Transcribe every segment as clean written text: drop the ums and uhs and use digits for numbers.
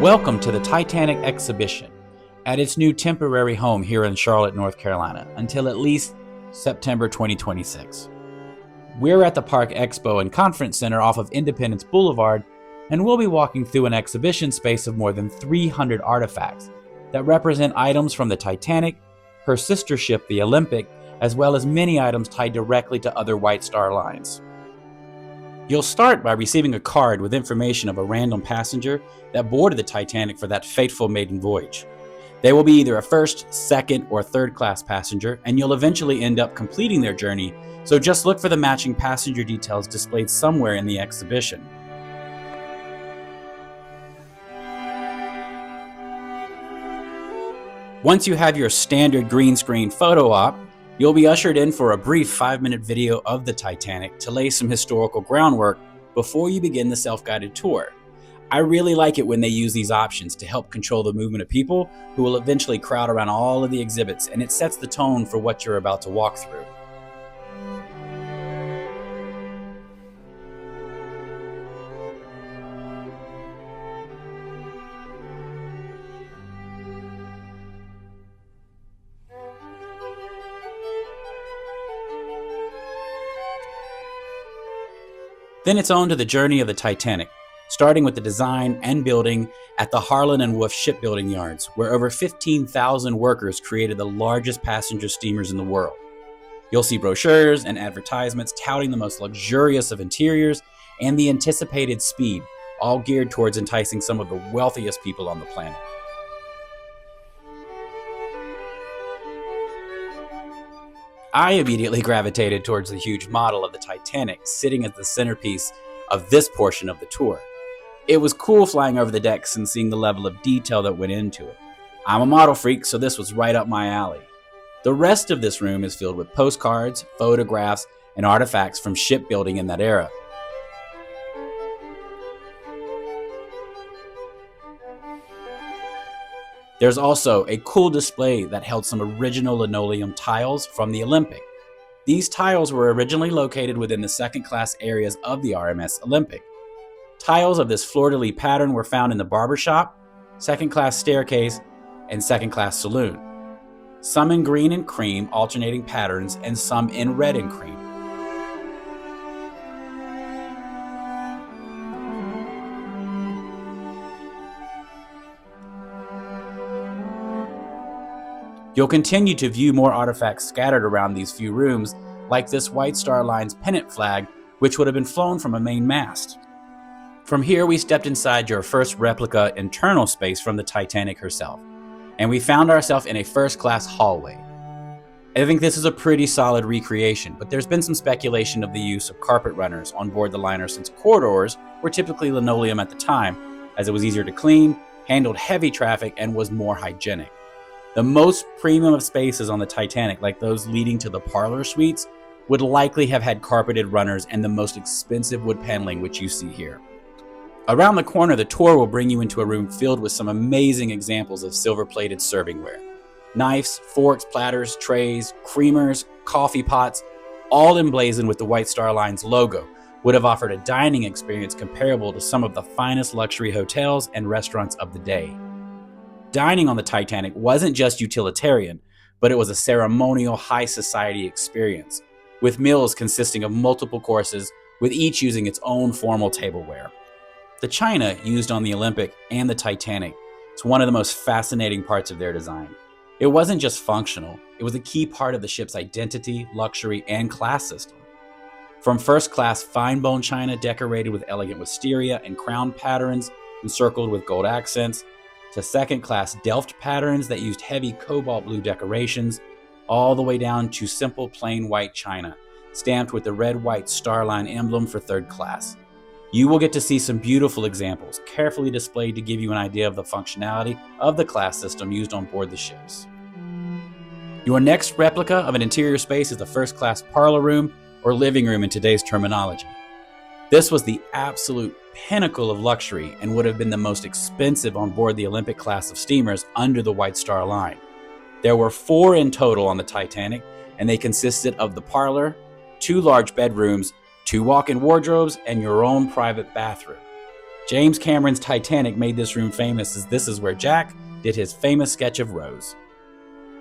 Welcome to the Titanic exhibition at its new temporary home here in Charlotte, North Carolina, until at least September 2026. We're at the Park Expo and Conference Center off of Independence Boulevard, and we'll be walking through an exhibition space of more than 300 artifacts that represent items from the Titanic, her sister ship, the Olympic, as well as many items tied directly to other White Star lines. You'll start by receiving a card with information of a random passenger that boarded the Titanic for that fateful maiden voyage. They will be either a first, second, or third class passenger, and you'll eventually end up completing their journey, so just look for the matching passenger details displayed somewhere in the exhibition. Once you have your standard green screen photo op, you'll be ushered in for a brief 5-minute video of the Titanic to lay some historical groundwork before you begin the self-guided tour. I really like it when they use these options to help control the movement of people who will eventually crowd around all of the exhibits, and it sets the tone for what you're about to walk through. Then it's on to the journey of the Titanic, starting with the design and building at the Harlan and Wolff shipbuilding yards, where over 15,000 workers created the largest passenger steamers in the world. You'll see brochures and advertisements touting the most luxurious of interiors and the anticipated speed, all geared towards enticing some of the wealthiest people on the planet. I immediately gravitated towards the huge model of the Titanic sitting as the centerpiece of this portion of the tour. It was cool flying over the decks and seeing the level of detail that went into it. I'm a model freak, so this was right up my alley. The rest of this room is filled with postcards, photographs, and artifacts from shipbuilding in that era. There's also a cool display that held some original linoleum tiles from the Olympic. These tiles were originally located within the second class areas of the RMS Olympic. Tiles of this fleur-de-lis pattern were found in the barbershop, second class staircase, and second class saloon. Some in green and cream alternating patterns, and some in red and cream. You'll continue to view more artifacts scattered around these few rooms, like this White Star Line's pennant flag, which would have been flown from a main mast. From here, we stepped inside your first replica internal space from the Titanic herself, and we found ourselves in a first-class hallway. I think this is a pretty solid recreation, but there's been some speculation of the use of carpet runners on board the liner since corridors were typically linoleum at the time, as it was easier to clean, handled heavy traffic, and was more hygienic. The most premium of spaces on the Titanic, like those leading to the parlor suites, would likely have had carpeted runners and the most expensive wood paneling, which you see here. Around the corner, the tour will bring you into a room filled with some amazing examples of silver-plated servingware. Knives, forks, platters, trays, creamers, coffee pots, all emblazoned with the White Star Line's logo, would have offered a dining experience comparable to some of the finest luxury hotels and restaurants of the day. Dining on the Titanic wasn't just utilitarian, but it was a ceremonial high society experience, with meals consisting of multiple courses, with each using its own formal tableware. The china used on the Olympic and the Titanic is one of the most fascinating parts of their design. It wasn't just functional, it was a key part of the ship's identity, luxury, and class system. From first-class fine-bone china decorated with elegant wisteria and crown patterns encircled with gold accents, to second-class Delft patterns that used heavy cobalt blue decorations, all the way down to simple plain white china, stamped with the red-white starline emblem for third class. You will get to see some beautiful examples, carefully displayed to give you an idea of the functionality of the class system used on board the ships. Your next replica of an interior space is the first-class parlor room, or living room in today's terminology. This was the absolute pinnacle of luxury and would have been the most expensive on board the Olympic class of steamers under the White Star Line. There were 4 in total on the Titanic, and they consisted of the parlor, 2 large bedrooms, 2 walk-in wardrobes, and your own private bathroom. James Cameron's Titanic made this room famous, as this is where Jack did his famous sketch of Rose.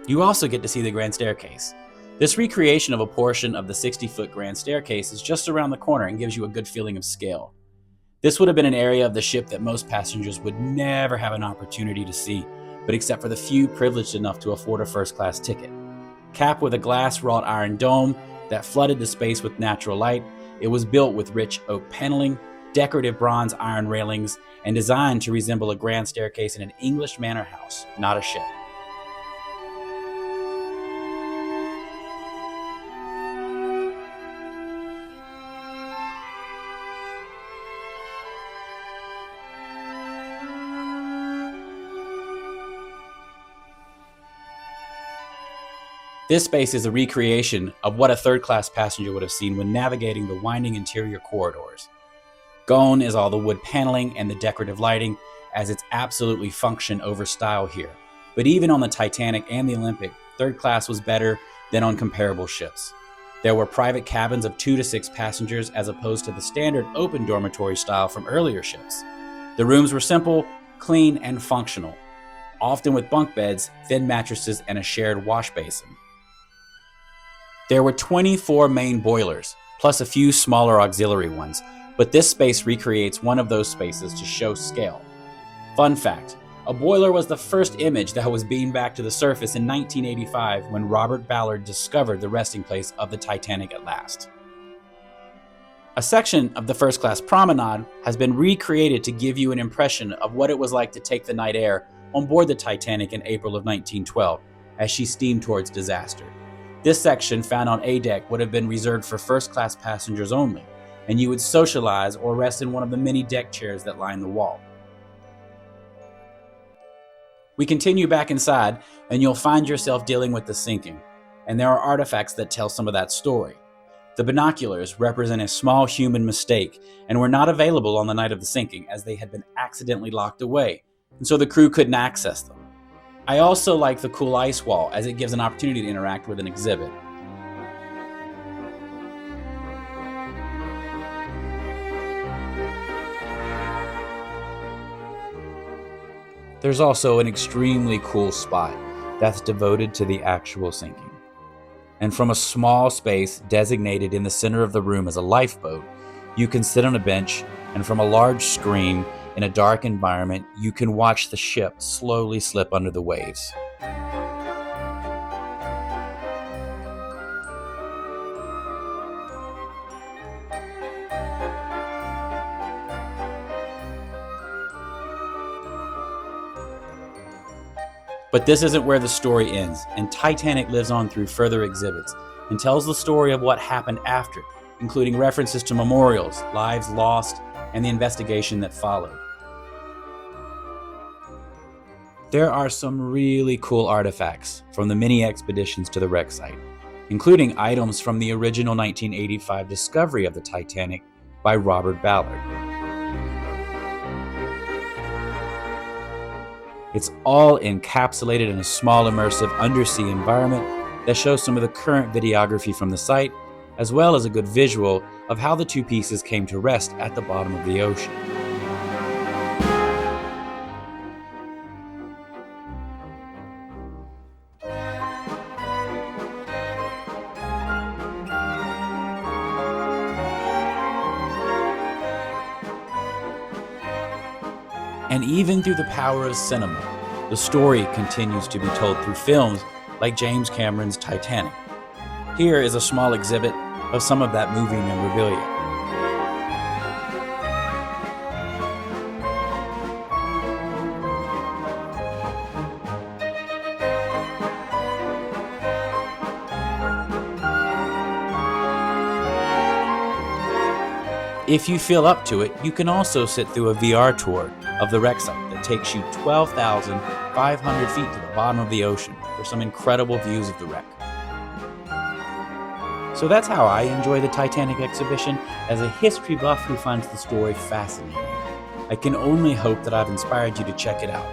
You also get to see the grand staircase. This recreation of a portion of the 60-foot grand staircase is just around the corner and gives you a good feeling of scale. This would have been an area of the ship that most passengers would never have an opportunity to see, but except for the few privileged enough to afford a first-class ticket. Capped with a glass wrought iron dome that flooded the space with natural light, it was built with rich oak paneling, decorative bronze iron railings, and designed to resemble a grand staircase in an English manor house, not a ship. This space is a recreation of what a third-class passenger would have seen when navigating the winding interior corridors. Gone is all the wood paneling and the decorative lighting, as it's absolutely function over style here. But even on the Titanic and the Olympic, third class was better than on comparable ships. There were private cabins of 2 to 6 passengers as opposed to the standard open dormitory style from earlier ships. The rooms were simple, clean, and functional, often with bunk beds, thin mattresses, and a shared wash basin. There were 24 main boilers, plus a few smaller auxiliary ones, but this space recreates one of those spaces to show scale. Fun fact, a boiler was the first image that was beamed back to the surface in 1985 when Robert Ballard discovered the resting place of the Titanic at last. A section of the first class promenade has been recreated to give you an impression of what it was like to take the night air on board the Titanic in April of 1912 as she steamed towards disaster. This section, found on A deck, would have been reserved for first-class passengers only, and you would socialize or rest in one of the many deck chairs that line the wall. We continue back inside, and you'll find yourself dealing with the sinking, and there are artifacts that tell some of that story. The binoculars represent a small human mistake and were not available on the night of the sinking, as they had been accidentally locked away, and so the crew couldn't access them. I also like the cool ice wall, as it gives an opportunity to interact with an exhibit. There's also an extremely cool spot that's devoted to the actual sinking. And from a small space designated in the center of the room as a lifeboat, you can sit on a bench, and from a large screen in a dark environment, you can watch the ship slowly slip under the waves. But this isn't where the story ends, and Titanic lives on through further exhibits and tells the story of what happened after, including references to memorials, lives lost, and the investigation that followed. There are some really cool artifacts from the many expeditions to the wreck site, including items from the original 1985 discovery of the Titanic by Robert Ballard. It's all encapsulated in a small immersive undersea environment that shows some of the current videography from the site, as well as a good visual of how the two pieces came to rest at the bottom of the ocean. And even through the power of cinema, the story continues to be told through films like James Cameron's Titanic. Here is a small exhibit of some of that movie memorabilia. If you feel up to it, you can also sit through a VR tour of the wreck site that takes you 12,500 feet to the bottom of the ocean for some incredible views of the wreck. So that's how I enjoy the Titanic exhibition, as a history buff who finds the story fascinating. I can only hope that I've inspired you to check it out.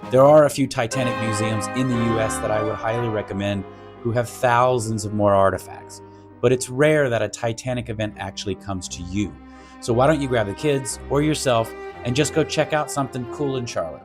There are a few Titanic museums in the US that I would highly recommend who have thousands of more artifacts, but it's rare that a Titanic event actually comes to you. So why don't you grab the kids or yourself and just go check out something cool in Charlotte.